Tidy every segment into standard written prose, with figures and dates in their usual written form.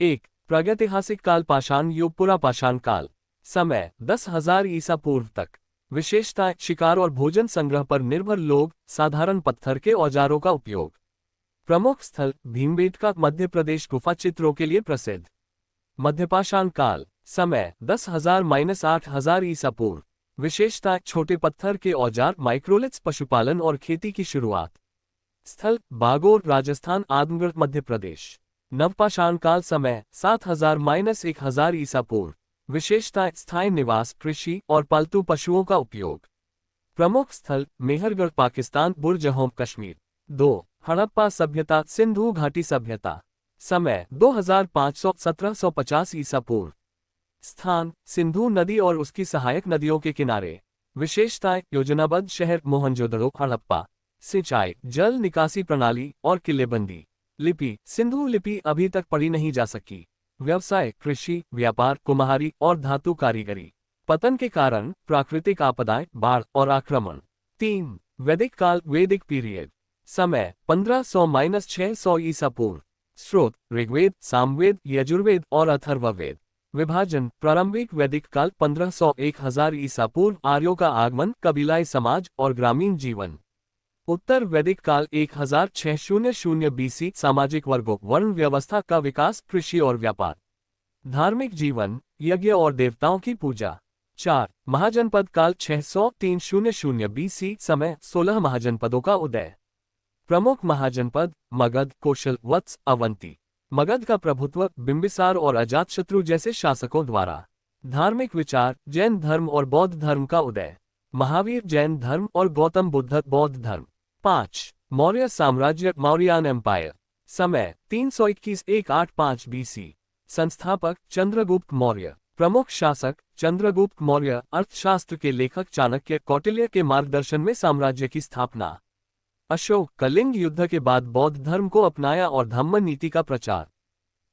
एक प्रागैतिहासिक काल पाषाण युग पुरापाषाण काल। समय 10,000 ईसा पूर्व तक। विशेषताएं शिकार और भोजन संग्रह पर निर्भर लोग, साधारण पत्थर के औजारों का उपयोग। प्रमुख स्थल भीमबेटका मध्य प्रदेश गुफा चित्रों के लिए प्रसिद्ध। मध्यपाषाण काल। समय 10,000-8,000 ईसा पूर्व। विशेषताएं छोटे पत्थर के औजार माइक्रोलिथ्स पशुपालन और खेती की शुरुआत। स्थल बागोर राजस्थान आदमगढ़ मध्य प्रदेश। नवपाषाण काल। समय 7,000-1,000 ईसा पूर्व। विशेषताएं स्थायी निवास कृषि और पालतू पशुओं का उपयोग। प्रमुख स्थल मेहरगढ़ पाकिस्तान बुरजहोम कश्मीर। 2 हड़प्पा सभ्यता सिंधु घाटी सभ्यता। समय 2500-1750 ईसा पूर्व। स्थान सिंधु नदी और उसकी सहायक नदियों के किनारे। विशेषताएं योजनाबद्ध शहर मोहनजोदड़ो हड़प्पा। सिंचाई जल निकासी प्रणाली और किलेबंदी। लिपि सिंधु लिपि अभी तक पढ़ी नहीं जा सकी। व्यवसाय कृषि व्यापार कुम्हारी और धातु कारीगरी। पतन के कारण प्राकृतिक आपदाएं बाढ़ और आक्रमण। 3 वैदिक काल वैदिक पीरियड। समय 1500-600 ईसा पूर्व। स्रोत ऋग्वेद सामवेद यजुर्वेद और अथर्ववेद। विभाजन प्रारंभिक वैदिक काल 1500-1000 ईसा पूर्व। आर्यों का आगमन कबीलाई समाज और ग्रामीण जीवन। उत्तर वैदिक काल 1600 बीसी। सामाजिक वर्गों वर्ण व्यवस्था का विकास कृषि और व्यापार। धार्मिक जीवन यज्ञ और देवताओं की पूजा। 4 महाजनपद काल 600-300 बीसी। समय 16 महाजनपदों का उदय। प्रमुख महाजनपद मगध कौशल वत्स अवंती। मगध का प्रभुत्व बिंबिसार और अजातशत्रु जैसे शासकों द्वारा। धार्मिक विचार जैन धर्म और बौद्ध धर्म का उदय। महावीर जैन धर्म और गौतम बुद्ध बौद्ध धर्म। 5 मौर्य साम्राज्य मौर्यन एम्पायर। समय 321-185 बीसी। संस्थापक चंद्रगुप्त मौर्य। प्रमुख शासक चंद्रगुप्त मौर्य। अर्थशास्त्र के लेखक चाणक्य कौटिल्य के मार्गदर्शन में साम्राज्य की स्थापना। अशोक कलिंग युद्ध के बाद बौद्ध धर्म को अपनाया और धम्म नीति का प्रचार।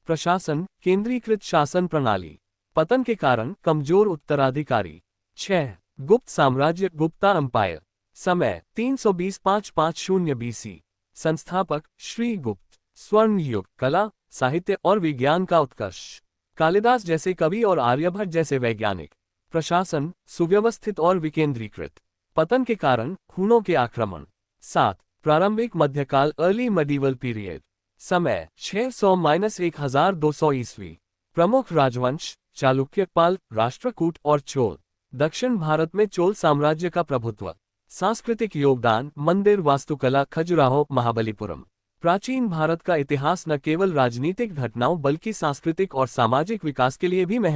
प्रशासन केंद्रीकृत शासन प्रणाली। पतन के कारण कमजोर उत्तराधिकारी। 6 गुप्त साम्राज्य गुप्ता एम्पायर। समय 320-550 बीसी। संस्थापक श्री गुप्त। स्वर्ण युग कला साहित्य और विज्ञान का उत्कर्ष। कालिदास जैसे कवि और आर्यभट्ट जैसे वैज्ञानिक। प्रशासन सुव्यवस्थित और विकेंद्रीकृत। पतन के कारण खूनों के आक्रमण। 7 प्रारंभिक मध्यकाल अर्ली मेडिवल पीरियड। समय 600-1200 ईस्वी। प्रमुख राजवंश चालुक्य पाल राष्ट्रकूट और चोल। दक्षिण भारत में चोल साम्राज्य का प्रभुत्व। सांस्कृतिक योगदान मंदिर वास्तुकला खजुराहो महाबलीपुरम। प्राचीन भारत का इतिहास न केवल राजनीतिक घटनाओं बल्कि सांस्कृतिक और सामाजिक विकास के लिए भी